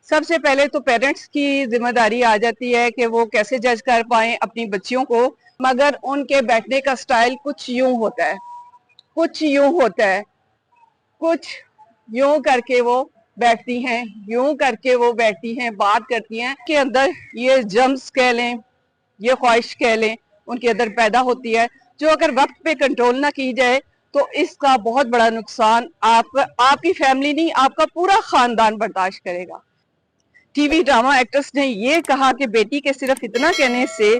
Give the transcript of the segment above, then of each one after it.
سب سے پہلے تو پیرنٹس کی ذمہ داری آ جاتی ہے کہ وہ کیسے جج کر پائیں اپنی بچیوں کو، مگر ان کے بیٹھنے کا سٹائل کچھ یوں ہوتا ہے، کچھ یوں ہوتا ہے، کچھ یوں کر کے وہ بیٹھتی ہیں، یوں کر کے وہ بیٹھتی ہیں، بات کرتی ہیں کہ اندر یہ جمز کہہ لیں، یہ خواہش کہہ لیں، ان کے اندر پیدا ہوتی ہے، جو اگر وقت پہ کنٹرول نہ کی جائے تو اس کا بہت بڑا نقصان آپ کی فیملی نہیں، آپ کا پورا خاندان برداشت کرے گا۔ ٹی وی ڈرامہ ایکٹرس نے یہ کہا کہ بیٹی کے صرف اتنا کہنے سے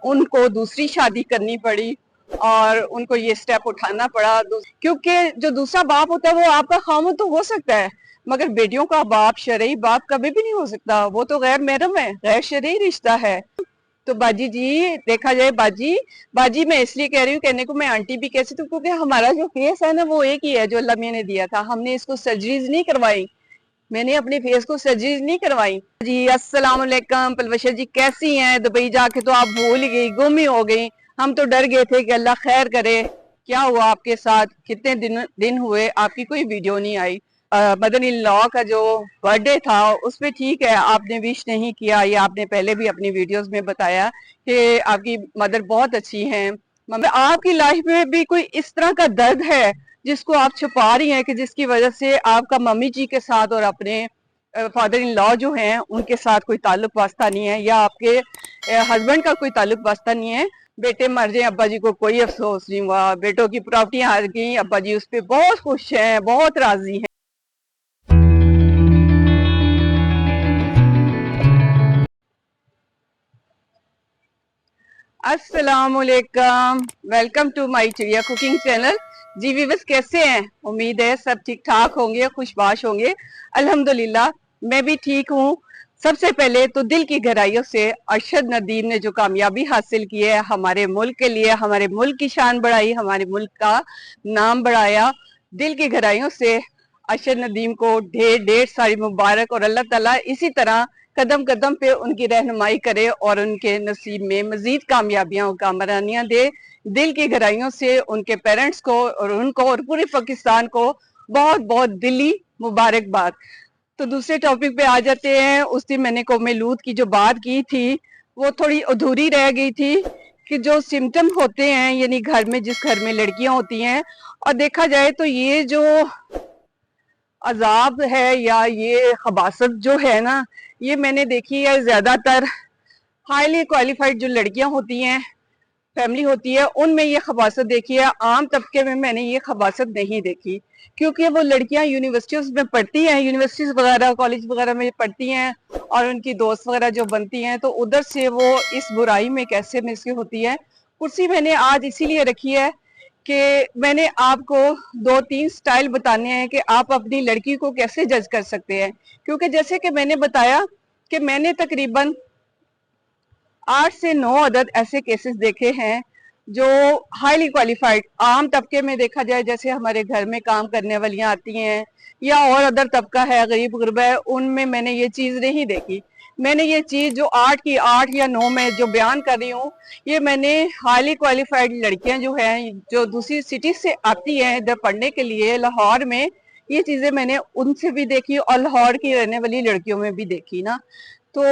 ان کو دوسری شادی کرنی پڑی اور ان کو یہ سٹیپ اٹھانا پڑا، کیونکہ جو دوسرا باپ ہوتا ہے وہ آپ کا خامد تو ہو سکتا ہے، مگر بیٹیوں کا باپ، شرعی باپ کبھی بھی نہیں ہو سکتا، وہ تو غیر محرم ہے، غیر شرعی رشتہ ہے۔ تو باجی جی دیکھا جائے، باجی میں اس لیے کہہ رہی ہوں، کہنے کو میں آنٹی بھی کہہ سکتی ہوں، کیونکہ ہمارا جو فیس ہے نا وہ ایک ہی ہے جو اللہ میاں نے دیا تھا، ہم نے اس کو سرجریز نہیں کروائی، میں نے اپنے فیس کو سرجریز نہیں کروائی۔ جی السلام علیکم پلوشا جی، کیسی ہیں؟ دبئی جا کے تو آپ بھول ہی گئی، گم ہی ہو گئی، ہم تو ڈر گئے تھے کہ اللہ خیر کرے، کیا ہوا آپ کے ساتھ؟ کتنے دن ہوئے آپ کی کوئی ویڈیو نہیں آئی۔ مدر ان لا کا جو برتھ ڈے تھا اس میں ٹھیک ہے آپ نے وش نہیں کیا، یہ آپ نے پہلے بھی اپنی ویڈیوز میں بتایا کہ آپ کی مدر بہت اچھی ہیں، مگر آپ کی لائف میں بھی کوئی اس طرح کا درد ہے جس کو آپ چھپا رہی ہیں کہ جس کی وجہ سے آپ کا ممی جی کے ساتھ اور اپنے فادر ان لا جو ہیں ان کے ساتھ کوئی تعلق واسطہ نہیں ہے، یا آپ کے ہسبینڈ کا کوئی تعلق واسطہ نہیں ہے۔ بیٹے مر جائیں ابا جی کو کوئی افسوس نہیں ہوا، بیٹوں کی پراپرٹیاں ہار گئیں، ابا جی اس پہ بہت خوش ہیں، بہت راضی ہیں۔ السلام علیکم، ویلکم ٹو مائی چڑیا کوکنگ چینل۔ جی ویورز کیسے ہیں؟ امید ہے سب ٹھیک ٹھاک ہوں گے، خوش باش ہوں گے۔ الحمدللہ میں بھی ٹھیک ہوں۔ سب سے پہلے تو دل کی گہرائیوں سے ارشد ندیم نے جو کامیابی حاصل کی ہے ہمارے ملک کے لیے، ہمارے ملک کی شان بڑھائی، ہمارے ملک کا نام بڑھایا، دل کی گہرائیوں سے ارشد ندیم کو ڈھیر ساری مبارک، اور اللہ تعالیٰ اسی طرح قدم قدم پہ ان کی رہنمائی کرے اور ان کے نصیب میں مزید کامیابیاں اور کامرانیاں دے۔ دل کی گہرائیوں سے ان کے پیرنٹس کو اور ان کو اور پورے پاکستان کو بہت بہت دلی مبارکباد۔ تو دوسرے ٹاپک پہ آ جاتے ہیں۔ اس دن میں نے قوم لوط کی جو بات کی تھی وہ تھوڑی ادھوری رہ گئی تھی، کہ جو سمٹم ہوتے ہیں، یعنی گھر میں جس گھر میں لڑکیاں ہوتی ہیں، اور دیکھا جائے تو یہ جو عذاب ہے یا یہ خباثت جو ہے نا، یہ میں نے دیکھی ہے زیادہ تر ہائیلی کوالیفائڈ جو لڑکیاں ہوتی ہیں، فیملی ہوتی ہے، ان میں یہ خباثت دیکھی ہے۔ عام طبقے میں نے یہ خباثت نہیں دیکھی، کیونکہ وہ لڑکیاں یونیورسٹیز میں پڑھتی ہیں، یونیورسٹیز وغیرہ کالج وغیرہ میں پڑھتی ہیں، اور ان کی دوست وغیرہ جو بنتی ہیں تو ادھر سے وہ اس برائی میں کیسے مسکی ہوتی ہے۔ کرسی میں نے آج اسی لیے رکھی ہے کہ میں نے آپ کو 2-3 سٹائل بتانے ہیں کہ آپ اپنی لڑکی کو کیسے جج کر سکتے ہیں، کیونکہ جیسے کہ میں نے بتایا کہ میں نے تقریباً 8 سے 9 عدد ایسے کیسز دیکھے ہیں جو ہائیلی کوالیفائڈ عام طبقے میں دیکھا جائے، جیسے ہمارے گھر میں کام کرنے والیاں آتی ہیں یا اور ادر طبقہ ہے، غریب غربا ہے، ان میں نے یہ چیز نہیں دیکھی۔ میں نے یہ چیز جو 8 کی 8 یا 9 میں جو بیان کر رہی ہوں، یہ میں نے ہائیلی کوالیفائڈ لڑکیاں جو ہیں جو دوسری سٹی سے آتی ہیں ادھر پڑھنے کے لیے لاہور میں، یہ چیزیں میں نے ان سے بھی دیکھی اور لاہور کی رہنے والی لڑکیوں میں بھی دیکھی نا۔ تو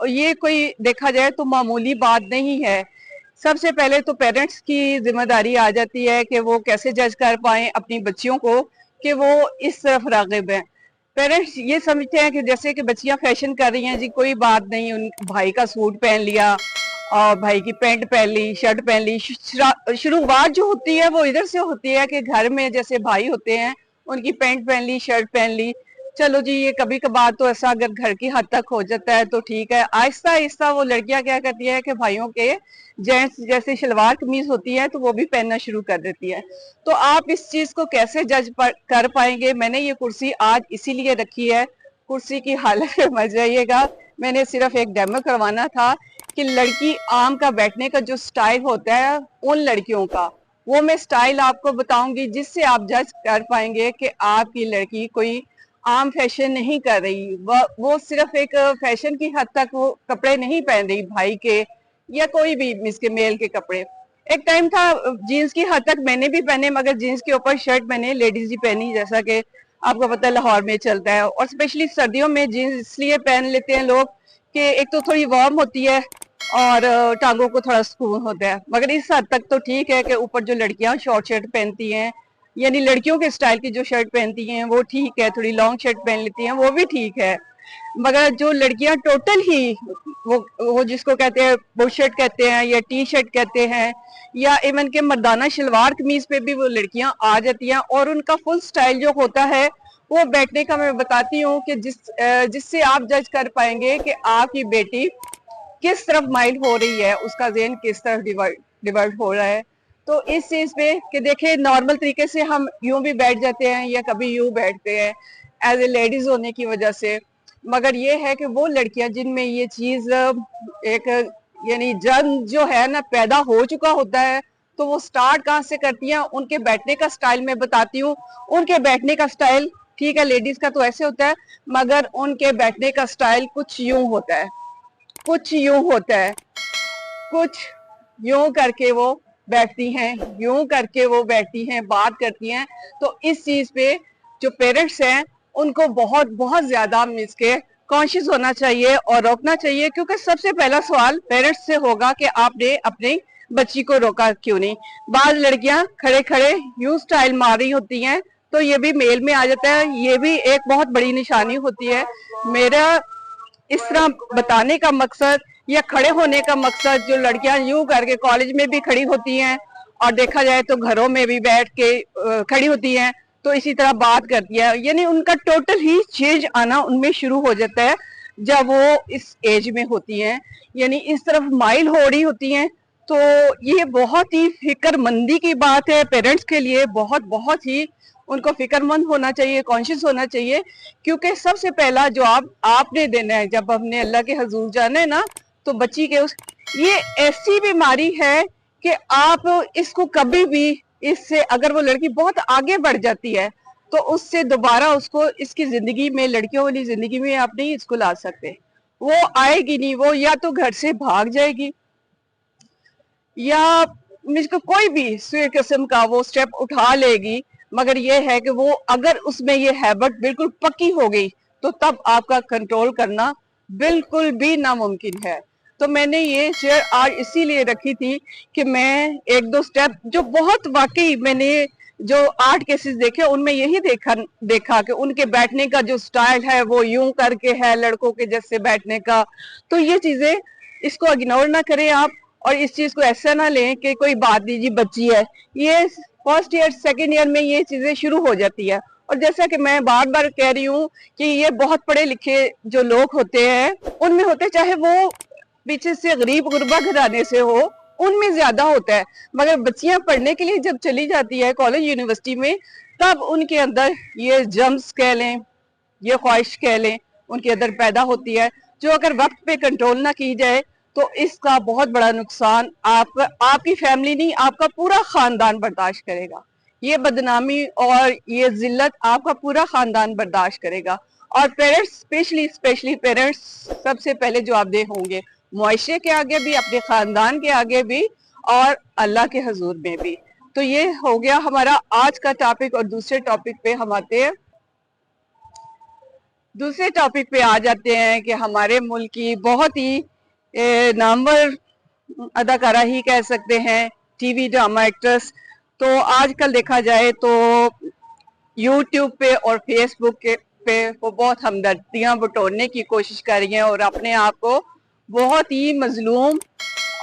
یہ کوئی دیکھا جائے تو معمولی بات نہیں ہے۔ سب سے پہلے تو پیرنٹس کی ذمہ داری آ جاتی ہے کہ وہ کیسے جج کر پائیں اپنی بچیوں کو کہ وہ اس طرف راغب ہیں۔ پیرنٹس یہ سمجھتے ہیں کہ جیسے کہ بچیاں فیشن کر رہی ہیں، جی کوئی بات نہیں، ان بھائی کا سوٹ پہن لیا اور بھائی کی پینٹ پہن لی، شرٹ پہن لی۔ شروعات جو ہوتی ہے وہ ادھر سے ہوتی ہے کہ گھر میں جیسے بھائی ہوتے ہیں ان کی پینٹ پہن لی، شرٹ پہن لی، چلو جی یہ کبھی کبھار تو ایسا اگر گھر کی حد تک ہو جاتا ہے تو ٹھیک ہے۔ آہستہ آہستہ وہ لڑکیاں کیا کرتی ہے کہ بھائیوں کے جینٹس جیسے شلوار قمیض ہوتی ہے تو وہ بھی پہننا شروع کر دیتی ہے۔ تو آپ اس چیز کو کیسے جج کر پائیں گے؟ میں نے یہ کرسی آج اسی لیے رکھی ہے، کرسی کی حالت میں مر جائیے گا، میں نے صرف ایک ڈیمو کروانا تھا کہ لڑکی عام کا بیٹھنے کا جو سٹائل ہوتا ہے ان لڑکیوں کا، وہ میں سٹائل آپ کو بتاؤں گی جس سے آپ جج کر پائیں گے کہ آپ کی لڑکی کوئی عام فیشن نہیں کر رہی، وہ صرف ایک فیشن کی حد تک وہ کپڑے نہیں پہن رہی بھائی کے یا کوئی بھی مس کے میل کے کپڑے۔ ایک ٹائم تھا جینز کی حد تک میں نے بھی پہنے، مگر جینز کے اوپر شرٹ میں نے لیڈیز ہی پہنی، جیسا کہ آپ کو پتہ ہے لاہور میں چلتا ہے, اور اسپیشلی سردیوں میں جینس اس لیے پہن لیتے ہیں لوگ کہ ایک تو تھوڑی وارم ہوتی ہے اور ٹانگوں کو تھوڑا سکون ہوتا ہے. مگر اس حد تک تو ٹھیک ہے کہ اوپر جو لڑکیاں شارٹ شرٹ پہنتی ہیں, یعنی لڑکیوں کے اسٹائل کی جو شرٹ پہنتی ہیں وہ ٹھیک ہے, تھوڑی لانگ شرٹ پہن لیتی ہیں وہ بھی ٹھیک ہے. مگر جو لڑکیاں ٹوٹل ہی وہ جس کو کہتے ہیں بو شرٹ کہتے ہیں یا ٹی شرٹ کہتے ہیں, یا ایون کہ مردانہ شلوار قمیض پہ بھی وہ لڑکیاں آ جاتی ہیں, اور ان کا فل سٹائل جو ہوتا ہے وہ بیٹھنے کا میں بتاتی ہوں کہ جس سے آپ جج کر پائیں گے کہ آپ کی بیٹی کس طرف مائل ہو رہی ہے, اس کا ذہن کس طرف ڈیورٹ ہو رہا ہے. تو اس چیز پہ کہ دیکھیں نارمل طریقے سے ہم یوں بھی بیٹھ جاتے ہیں یا کبھی یوں بیٹھتے ہیں ایز اے لیڈیز ہونے کی وجہ سے, مگر یہ ہے کہ وہ لڑکیاں جن میں یہ چیز ایک یعنی جنگ جو ہے نا پیدا ہو چکا ہوتا ہے, تو وہ سٹارٹ کہاں سے کرتی ہیں. ان کے بیٹھنے کا سٹائل میں بتاتی ہوں. ان کے بیٹھنے کا سٹائل ٹھیک ہے لیڈیز کا تو ایسے ہوتا ہے, مگر ان کے بیٹھنے کا سٹائل کچھ یوں ہوتا ہے, کچھ یوں ہوتا ہے, کچھ یوں کر کے وہ بیٹھتی ہیں, یوں کر کے وہ بیٹھتی ہیں, بات کرتی ہیں. تو اس چیز پہ جو پیرنٹس ہیں ان کو بہت بہت زیادہ مس کے کانشیس ہونا چاہیے اور روکنا چاہیے, کیونکہ سب سے پہلا سوال پیرنٹس سے ہوگا کہ آپ نے اپنی بچی کو روکا کیوں نہیں. بعض لڑکیاں کھڑے کھڑے یوں سٹائل مار رہی ہوتی ہیں تو یہ بھی میل میں آ جاتا ہے, یہ بھی ایک بہت بڑی نشانی ہوتی ہے. میرا اس طرح بتانے کا مقصد یا کھڑے ہونے کا مقصد, جو لڑکیاں یوں کر کے کالج میں بھی کھڑی ہوتی ہیں اور دیکھا جائے تو گھروں میں بھی بیٹھ کے کھڑی ہوتی ہیں تو اسی طرح بات کرتی ہے, یعنی ان کا ٹوٹل ہی چینج آنا ان میں شروع ہو جاتا ہے جب وہ اس ایج میں ہوتی ہیں, یعنی اس طرف مائل ہو رہی ہوتی ہیں. تو یہ بہت ہی فکر مندی کی بات ہے پیرنٹس کے لیے, بہت بہت ہی ان کو فکر مند ہونا چاہیے, کانشیس ہونا چاہیے, کیونکہ سب سے پہلا جو آپ نے دینا ہے جب ہم نے اللہ کے حضور جانا ہے نا, تو بچی کے یہ ایسی بیماری ہے کہ آپ اس کو کبھی بھی اس سے اگر وہ لڑکی بہت آگے بڑھ جاتی ہے تو اس سے دوبارہ اس کو اس کی زندگی میں, لڑکیوں والی زندگی میں آپ نہیں اس کو لا سکتے. وہ آئے گی نہیں, وہ یا تو گھر سے بھاگ جائے گی یا مجھ کو کوئی بھی قسم کا وہ سٹیپ اٹھا لے گی. مگر یہ ہے کہ وہ اگر اس میں یہ ہیبٹ بالکل پکی ہو گئی تو تب آپ کا کنٹرول کرنا بالکل بھی ناممکن ہے. تو میں نے یہ شیئر آج اسی لیے رکھی تھی کہ میں ایک دو سٹیپ جو بہت واقعی میں نے جو 8 کیسز دیکھے ان میں یہی دیکھا کہ ان کے بیٹھنے کا جو سٹائل ہے وہ یوں کر کے ہے لڑکوں کے جیسے بیٹھنے کا. تو یہ چیزیں اس کو اگنور نہ کریں آپ, اور اس چیز کو ایسا نہ لیں کہ کوئی بات نہیں جی بچی ہے. یہ فرسٹ ایئر سیکنڈ ایئر میں یہ چیزیں شروع ہو جاتی ہے, اور جیسا کہ میں بار بار کہہ رہی ہوں کہ یہ بہت پڑھے لکھے جو لوگ ہوتے ہیں ان میں ہوتے, چاہے وہ پیچھے سے غریب غربا گھرانے سے ہو, ان میں زیادہ ہوتا ہے. مگر بچیاں پڑھنے کے لیے جب چلی جاتی ہے کالج یونیورسٹی میں, تب ان کے اندر یہ جمز کہہ لیں, یہ خواہش کہہ لیں, ان کے اندر پیدا ہوتی ہے, جو اگر وقت پہ کنٹرول نہ کی جائے تو اس کا بہت بڑا نقصان آپ کی فیملی نہیں, آپ کا پورا خاندان برداشت کرے گا. یہ بدنامی اور یہ ذلت آپ کا پورا خاندان برداشت کرے گا. اور پیرنٹس اسپیشلی پیرنٹس سب سے پہلے جواب دہ ہوں گے, معاشرے کے آگے بھی, اپنے خاندان کے آگے بھی, اور اللہ کے حضور میں بھی. تو یہ ہو گیا ہمارا آج کا ٹاپک, اور دوسرے ٹاپک پہ ہم آتے ہیں. دوسرے ٹاپک پہ آ جاتے ہیں کہ ہمارے ملک کی بہت ہی نامور اداکارہ ہی کہہ سکتے ہیں, ٹی وی ڈرامہ ایکٹریس. تو آج کل دیکھا جائے تو یوٹیوب پہ اور فیس بک پہ وہ بہت ہمدردیاں بٹورنے کی کوشش کر رہی ہیں اور اپنے آپ کو بہت ہی مظلوم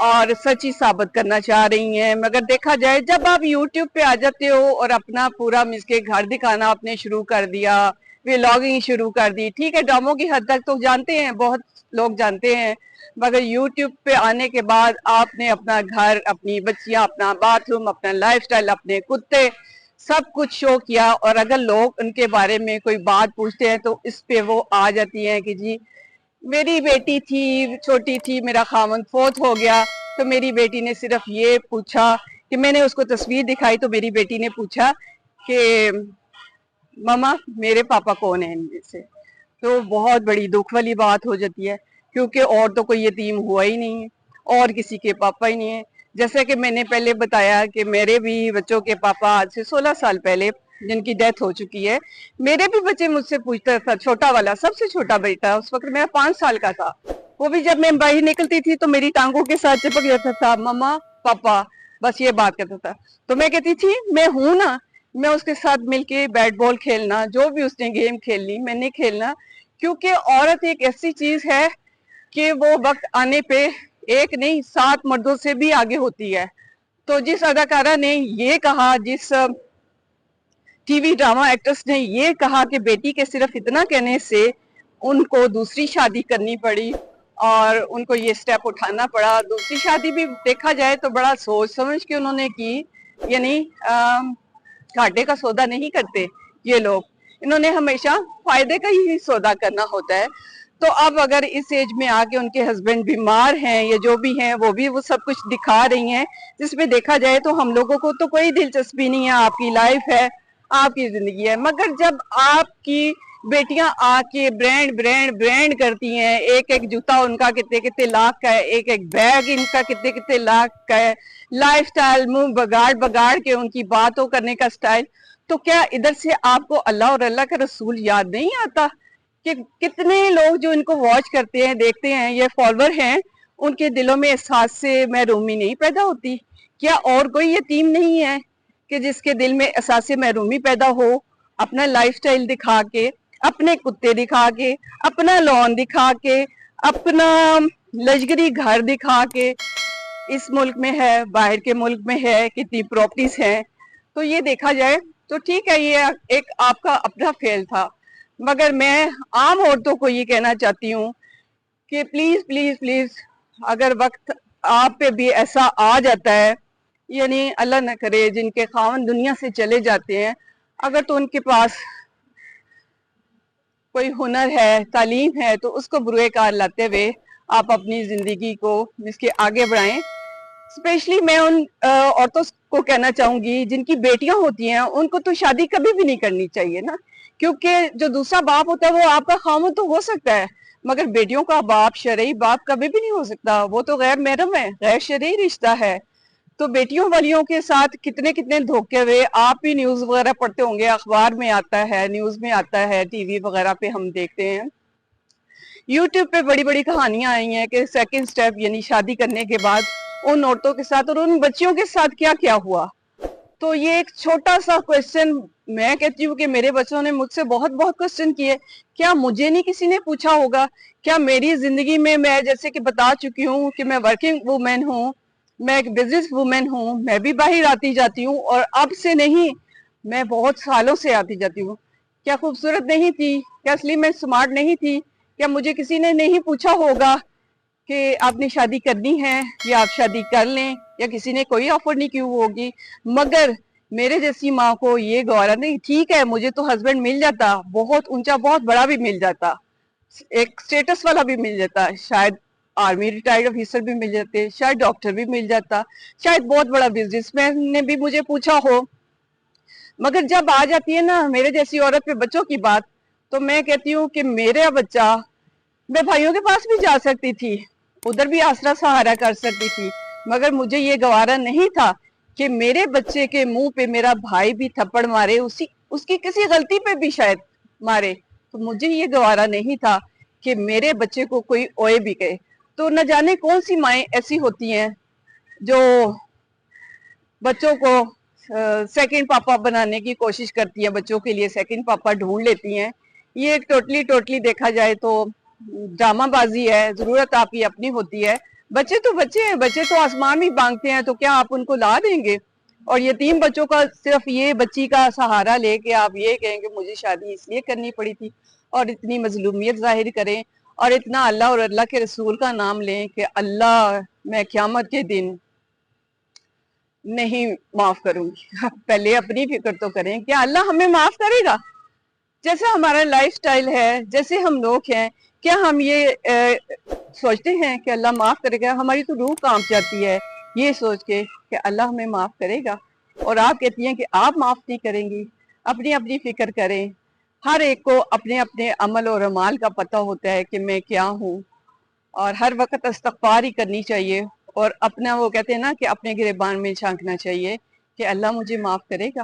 اور سچی ثابت کرنا چاہ رہی ہیں. مگر دیکھا جائے جب آپ یوٹیوب پہ آ جاتے ہو اور اپنا پورا مس کے گھر دکھانا آپ نے شروع کر دیا, ولاگنگ شروع کر دی, ٹھیک ہے ڈراموں کی حد تک تو جانتے ہیں, بہت لوگ جانتے ہیں. مگر یوٹیوب پہ آنے کے بعد آپ نے اپنا گھر, اپنی بچیاں, اپنا باتھ روم, اپنا لائف سٹائل, اپنے کتے, سب کچھ شو کیا. اور اگر لوگ ان کے بارے میں کوئی بات پوچھتے ہیں تو اس پہ وہ آ جاتی ہیں کہ جی میری بیٹی تھی, چھوٹی تھی, میرا خاوند فوت ہو گیا, تو میری بیٹی نے صرف یہ پوچھا کہ میں نے اس کو تصویر دکھائی تو میری بیٹی نے پوچھا کہ ماما میرے پاپا کون ہیں ان میں سے. تو بہت بڑی دکھ والی بات ہو جاتی ہے, کیونکہ اور تو کوئی یتیم ہوا ہی نہیں ہے, اور کسی کے پاپا ہی نہیں ہے. جیسا کہ میں نے پہلے بتایا کہ میرے بھی بچوں کے پاپا آج سے 16 سال پہلے جن کی ڈیتھ ہو چکی ہے. میرے بھی بچے مجھ سے پوچھتا تھا, چھوٹا والا, سب سے چھوٹا بیٹا اس وقت میرا 5 سال کا تھا, وہ بھی جب میں باہر نکلتی تھی تو میری ٹانگوں کے ساتھ چپک جاتا تھا, مما پاپا, بس یہ بات کرتا تھا. تو میں کہتی تھی میں ہوں نا, میں اس کے ساتھ مل کے بیٹ بال کھیلنا, جو بھی اس نے گیم کھیلنی میں نے کھیلنا, کیونکہ عورت ایک ایسی چیز ہے کہ وہ وقت آنے پہ ایک نہیں 7 مردوں سے بھی آگے ہوتی ہے. تو جس اداکارہ نے یہ کہا, جس ٹی وی ڈرامہ ایکٹرس نے یہ کہا کہ بیٹی کے صرف اتنا کہنے سے ان کو دوسری شادی کرنی پڑی اور ان کو یہ سٹیپ اٹھانا پڑا, دوسری شادی بھی دیکھا جائے تو بڑا سوچ سمجھ کے انہوں نے کی, یعنی گھاٹے کا سودا نہیں کرتے یہ لوگ, انہوں نے ہمیشہ فائدے کا ہی سودا کرنا ہوتا ہے. تو اب اگر اس ایج میں آ کے ان کے ہسبینڈ بیمار ہیں یا جو بھی ہیں, وہ بھی وہ سب کچھ دکھا رہی ہیں, جس میں دیکھا جائے تو ہم لوگوں کو تو کوئی دلچسپی نہیں ہے, آپ کی لائف ہے, آپ کی زندگی ہے. مگر جب آپ کی بیٹیاں آ کے برانڈ کرتی ہیں, ایک ایک جوتا ان کا کتنے کتنے لاکھ کا ہے, ایک ایک بیگ ان کا کتنے کتنے لاکھ کا ہے, لائف سٹائل منہ بگاڑ کے ان کی باتوں کرنے کا سٹائل, تو کیا ادھر سے آپ کو اللہ اور اللہ کا رسول یاد نہیں آتا کہ کتنے لوگ جو ان کو واچ کرتے ہیں, دیکھتے ہیں, یہ فالوور ہیں, ان کے دلوں میں احساس سے محرومی نہیں پیدا ہوتی؟ کیا اور کوئی یتیم نہیں ہے کہ جس کے دل میں احساس سے محرومی پیدا ہو, اپنا لائف سٹائل دکھا کے, اپنے کتے دکھا کے, اپنا لون دکھا کے, اپنا لشکری گھر دکھا کے, اس ملک میں ہے, باہر کے ملک میں ہے, کتنی پراپرٹیز ہیں, تو یہ دیکھا جائے تو ٹھیک ہے, یہ ایک آپ کا اپنا فیل تھا. مگر میں عام عورتوں کو یہ کہنا چاہتی ہوں کہ پلیز پلیز پلیز, اگر وقت آپ پہ بھی ایسا آ جاتا ہے, یعنی اللہ نہ کرے جن کے خاوند دنیا سے چلے جاتے ہیں, اگر تو ان کے پاس کوئی ہنر ہے, تعلیم ہے, تو اس کو بروئے کار لاتے ہوئے آپ اپنی زندگی کو اس کے آگے بڑھائیں. اسپیشلی میں ان عورتوں کو کہنا چاہوں گی جن کی بیٹیاں ہوتی ہیں, ان کو تو شادی کبھی بھی نہیں کرنی چاہیے نا, کیونکہ جو دوسرا باپ ہوتا ہے وہ آپ کا خاوند تو ہو سکتا ہے, مگر بیٹیوں کا باپ, شرعی باپ کبھی بھی نہیں ہو سکتا, وہ تو غیر محرم ہے, غیر شرعی رشتہ ہے. تو بیٹیوں والیوں کے ساتھ کتنے کتنے دھوکے ہوئے, آپ بھی نیوز وغیرہ پڑھتے ہوں گے, اخبار میں آتا ہے, نیوز میں آتا ہے, ٹی وی وغیرہ پہ ہم دیکھتے ہیں, یوٹیوب پہ بڑی بڑی کہانیاں آئی ہیں کہ سیکنڈ سٹیپ یعنی شادی کرنے کے بعد ان عورتوں کے ساتھ اور ان بچیوں کے ساتھ کیا کیا ہوا. تو یہ ایک چھوٹا سا کوشچن میں کہتی ہوں کہ میرے بچوں نے مجھ سے بہت بہت کوشچن کیے, کیا مجھے نہیں کسی نے پوچھا ہوگا؟ کیا میری زندگی میں جیسے کہ بتا چکی ہوں کہ میں ورکنگ وومن ہوں, میں ایک بزنس وومن ہوں, میں بھی باہر آتی جاتی ہوں, اور اب سے نہیں, میں بہت سالوں سے آتی جاتی ہوں. کیا خوبصورت نہیں تھی؟ کیا اصلی میں سمارٹ نہیں تھی؟ کیا مجھے کسی نے نہیں پوچھا ہوگا کہ آپ نے شادی کرنی ہے یا آپ شادی کر لیں, یا کسی نے کوئی آفر نہیں کی ہوگی؟ مگر میرے جیسی ماں کو یہ گوارا نہیں. ٹھیک ہے, مجھے تو ہسبینڈ مل جاتا, بہت اونچا بہت بڑا بھی مل جاتا, ایک سٹیٹس والا بھی مل جاتا, شاید آرمی ریٹائرڈ آفیسر بھی مل جاتے, شاید ڈاکٹر بھی مل جاتا, شاید بہت بڑا بزنس مین نے بھی مجھے پوچھا ہو. مگر جب آ جاتی ہے نا میرے جیسی عورت پہ بچوں کی بات, تو میں کہتی ہوں کہ میرا بچہ, میں بھائیوں کے پاس بھی جا سکتی تھی, ادھر بھی آسرا سہارا کر سکتی تھی, مگر مجھے یہ گوارا نہیں تھا کہ میرے بچے کے منہ پہ میرا بھائی بھی تھپڑ مارے, اس کی کسی غلطی پہ بھی شاید مارے. تو مجھے یہ گوارا نہیں تھا کہ میرے بچے کو کوئی اوئے بھی کہے. تو نہ جانے کون سی مائیں ایسی ہوتی ہیں جو بچوں کو سیکنڈ پاپا بنانے کی کوشش کرتی ہیں, بچوں کے لیے سیکنڈ پاپا ڈھونڈ لیتی ہیں. یہ ایک ٹوٹلی دیکھا جائے تو ڈرامہ بازی ہے, ضرورت آپ کی اپنی ہوتی ہے. بچے تو بچے ہیں, بچے تو آسمان بھی مانگتے ہیں, تو کیا آپ ان کو لا دیں گے؟ اور یتیم بچوں کا صرف یہ بچی کا سہارا لے کے آپ یہ کہیں کہ مجھے شادی اس لیے کرنی پڑی تھی, اور اتنی مظلومیت ظاہر کریں, اور اتنا اللہ اور اللہ کے رسول کا نام لیں کہ اللہ میں قیامت کے دن نہیں معاف کروں گی. پہلے اپنی فکر تو کریں, کیا اللہ ہمیں معاف کرے گا؟ جیسے ہمارا لائف سٹائل ہے, جیسے ہم لوگ ہیں, کیا ہم یہ سوچتے ہیں کہ اللہ معاف کرے گا؟ ہماری تو روح کانپ جاتی ہے یہ سوچ کے کہ اللہ ہمیں معاف کرے گا. اور آپ کہتی ہیں کہ آپ معاف نہیں کریں گی. اپنی اپنی فکر کریں, ہر ایک کو اپنے اپنے عمل اور اعمال کا پتہ ہوتا ہے کہ میں کیا ہوں, اور ہر وقت استغفار ہی کرنی چاہیے, اور اپنا وہ کہتے ہیں نا کہ اپنے گریبان میں جھانکنا چاہیے کہ اللہ مجھے معاف کرے گا.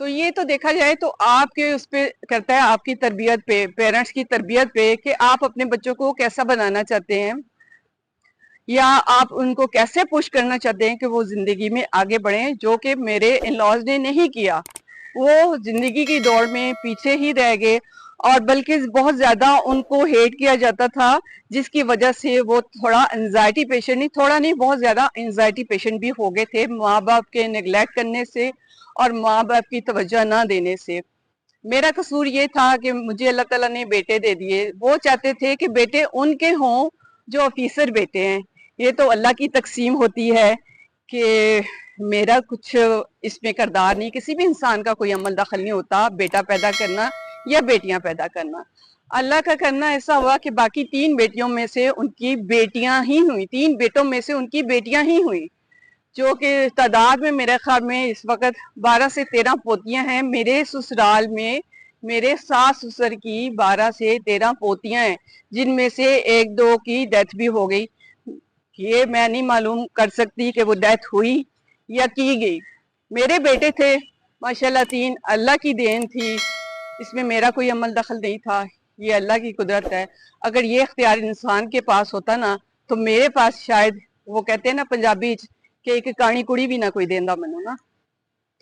تو یہ تو دیکھا جائے تو آپ کے اس پہ کرتا ہے آپ کی تربیت پہ, پیرنٹس کی تربیت پہ, کہ آپ اپنے بچوں کو کیسا بنانا چاہتے ہیں, یا آپ ان کو کیسے پش کرنا چاہتے ہیں کہ وہ زندگی میں آگے بڑھیں, جو کہ میرے ان لاز نے نہیں کیا. وہ زندگی کی دوڑ میں پیچھے ہی رہ گئے, اور بلکہ بہت زیادہ ان کو ہیٹ کیا جاتا تھا, جس کی وجہ سے وہ تھوڑا انزائٹی پیشنٹ, نہیں تھوڑا نہیں بہت زیادہ انزائٹی پیشنٹ بھی ہو گئے تھے, ماں باپ کے نیگلیکٹ کرنے سے اور ماں باپ کی توجہ نہ دینے سے. میرا قصور یہ تھا کہ مجھے اللہ تعالیٰ نے بیٹے دے دیے, وہ چاہتے تھے کہ بیٹے ان کے ہوں جو آفیسر بیٹے ہیں. یہ تو اللہ کی تقسیم ہوتی ہے کہ میرا کچھ اس میں کردار نہیں, کسی بھی انسان کا کوئی عمل دخل نہیں ہوتا بیٹا پیدا کرنا یا بیٹیاں پیدا کرنا. اللہ کا کرنا ایسا ہوا کہ باقی 3 بیٹیوں میں سے ان کی بیٹیاں ہی ہوئی, 3 بیٹوں میں سے ان کی بیٹیاں ہی ہوئی, جو کہ تعداد میں میرے خیال میں اس وقت 12 سے 13 پوتیاں ہیں. میرے سسرال میں میرے ساس سسر کی 12 سے 13 پوتیاں ہیں, جن میں سے 1-2 کی ڈیتھ بھی ہو گئی. یہ میں نہیں معلوم کر سکتی کہ وہ ڈیتھ ہوئی یا کی گئی. میرے بیٹے تھے ماشاءاللہ 3, اللہ کی دین تھی, اس میں میرا کوئی عمل دخل نہیں تھا, یہ اللہ کی قدرت ہے. اگر یہ اختیار انسان کے پاس ہوتا نا تو میرے پاس شاید, وہ کہتے ہیں نا پنجابی کہ ایک کانی کڑی بھی نہ کوئی دیندا منو نا.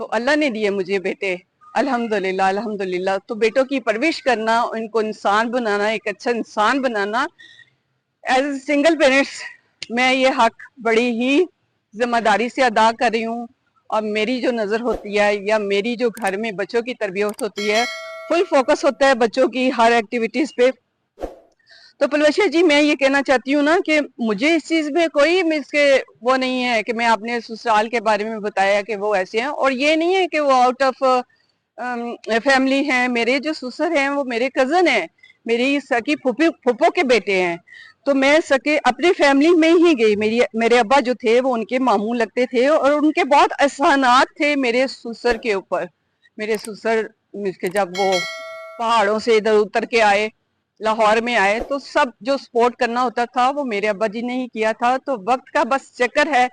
تو اللہ نے دیے مجھے بیٹے الحمدللہ الحمدللہ. تو بیٹوں کی پرورش کرنا, ان کو انسان بنانا, ایک اچھا انسان بنانا, ایز اے سنگل پیرنٹس میں یہ حق بڑی ہی ذمہ داری سے ادا کر رہی ہوں. اور میری جو نظر ہوتی ہے یا میری جو گھر میں بچوں کی تربیت ہوتی ہے, فل فوکس ہوتا ہے بچوں کی ہر ایکٹیویٹیز پہ. تو پلوشا جی میں یہ کہنا چاہتی ہوں نا کہ مجھے اس چیز میں کوئی وہ نہیں ہے کہ میں اپنے سسرال کے بارے میں بتایا کہ وہ ایسے ہیں, اور یہ نہیں ہے کہ وہ آؤٹ آف فیملی ہیں. میرے جو سسر ہیں وہ میرے کزن ہیں, میری سکی پھوپھو کے بیٹے ہیں. تو میں سکے اپنی فیملی میں ہی گئی. میرے ابا جو تھے وہ ان کے ماموں لگتے تھے, اور ان کے بہت احسانات تھے میرے سسر کے اوپر. میرے سسر جب وہ پہاڑوں سے ادھر اتر کے آئے, لاہور میں آئے, تو سب جو سپورٹ کرنا ہوتا تھا وہ میرے ابا جی نے ہی کیا تھا. تو وقت کا بس چکر ہے,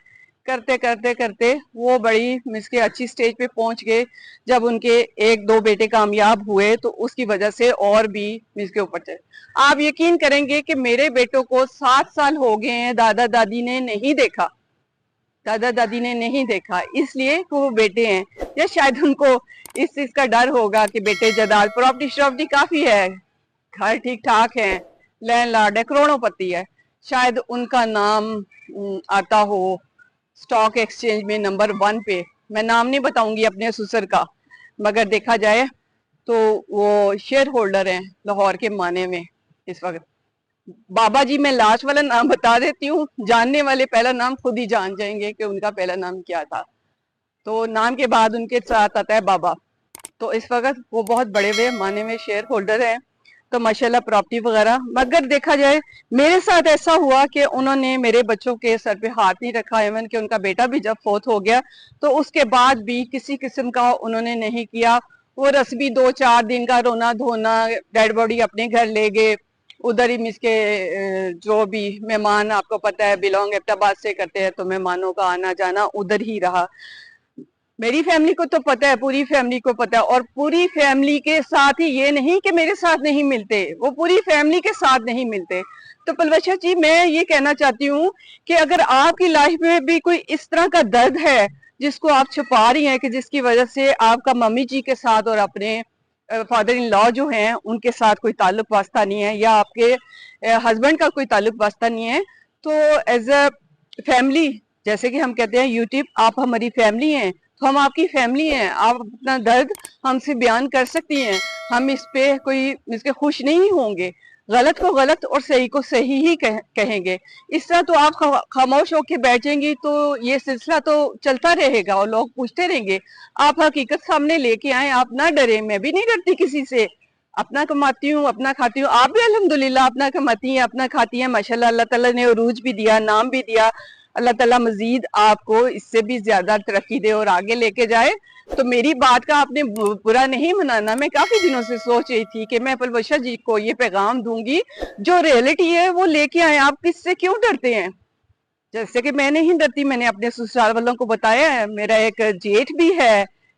کرتے کرتے کرتے وہ بڑی کے اچھی سٹیج پہ پہنچ گئے. جب ان کے 1-2 بیٹے کامیاب ہوئے تو اس کی وجہ سے اور بھی کے اوپر چلے. آپ یقین کریں گے کہ میرے بیٹوں کو 7 سال ہو گئے ہیں دادا دادی نے نہیں دیکھا, دادا دادی نے نہیں دیکھا, اس لیے کہ وہ بیٹے ہیں, یا شاید ان کو اس چیز کا ڈر ہوگا کہ بیٹے جائیداد پراپرٹی کافی ہے, گھر ٹھیک ٹھاک ہے, لینڈ لارڈ ہے, کروڑوں پتی ہے, شاید ان کا نام آتا ہو سٹاک ایکسچینج میں نمبر 1 پہ. میں نام نہیں بتاؤں گی اپنے سسر کا, مگر دیکھا جائے تو وہ شیئر ہولڈر ہیں لاہور کے مانے میں اس وقت. بابا جی میں لاسٹ والا نام بتا دیتی ہوں, جاننے والے پہلا نام خود ہی جان جائیں گے کہ ان کا پہلا نام کیا تھا. تو نام کے بعد ان کے ساتھ آتا ہے بابا. تو اس وقت وہ بہت بڑے مانے میں شیئر ہولڈر ہیں. تو ماشاءاللہ پراپرٹی وغیرہ, مگر دیکھا جائے میرے ساتھ ایسا ہوا کہ انہوں نے میرے بچوں کے سر پہ ہاتھ نہیں رکھا. ایون کہ ان کا بیٹا بھی جب فوت ہو گیا تو اس کے بعد بھی کسی قسم کا انہوں نے نہیں کیا. وہ رسمی 2-4 دن کا رونا دھونا, ڈیڈ باڈی اپنے گھر لے گئے, ادھر ہی کے جو بھی مہمان آپ کو پتہ ہے بلونگ ایبٹآباد سے کرتے ہیں, تو مہمانوں کا آنا جانا ادھر ہی رہا. میری فیملی کو تو پتہ ہے, پوری فیملی کو پتہ ہے, اور پوری فیملی کے ساتھ ہی یہ نہیں کہ میرے ساتھ نہیں ملتے, وہ پوری فیملی کے ساتھ نہیں ملتے. تو پلوشا جی میں یہ کہنا چاہتی ہوں کہ اگر آپ کی لائف میں بھی کوئی اس طرح کا درد ہے جس کو آپ چھپا رہی ہیں, کہ جس کی وجہ سے آپ کا ممی جی کے ساتھ اور اپنے فادر ان لا جو ہیں ان کے ساتھ کوئی تعلق واسطہ نہیں ہے, یا آپ کے ہسبینڈ کا کوئی تعلق واسطہ نہیں ہے, تو ایز اے فیملی, جیسے کہ ہم کہتے ہیں یوٹیوب آپ ہماری فیملی ہیں, تو ہم آپ کی فیملی ہیں. آپ اپنا درد ہم سے بیان کر سکتی ہیں, ہم اس پہ کوئی اس کے خوش نہیں ہوں گے. غلط کو غلط اور صحیح کو صحیح ہی کہیں گے. اس طرح تو آپ خاموش ہو کے بیٹھیں گی تو یہ سلسلہ تو چلتا رہے گا اور لوگ پوچھتے رہیں گے. آپ حقیقت سامنے لے کے آئیں, آپ نہ ڈریں. میں بھی نہیں ڈرتی کسی سے, اپنا کماتی ہوں, اپنا کھاتی ہوں. آپ بھی الحمدللہ اپنا کماتی ہیں, اپنا کھاتی ہیں, ماشاءاللہ اللہ تعالیٰ نے عروج بھی دیا, نام بھی دیا. اللہ تعالیٰ مزید آپ کو اس سے بھی زیادہ ترقی دے اور آگے لے کے جائے. تو میری بات کا آپ نے برا نہیں منانا. میں کافی دنوں سے سوچ رہی تھی کہ میں پلوشا جی کو یہ پیغام دوں گی, جو ریئلٹی ہے وہ لے کے آئیں. آپ کس سے کیوں ڈرتے ہیں؟ جیسے کہ میں نہیں ڈرتی, میں نے اپنے سسرال والوں کو بتایا ہے. میرا ایک جیٹھ بھی ہے,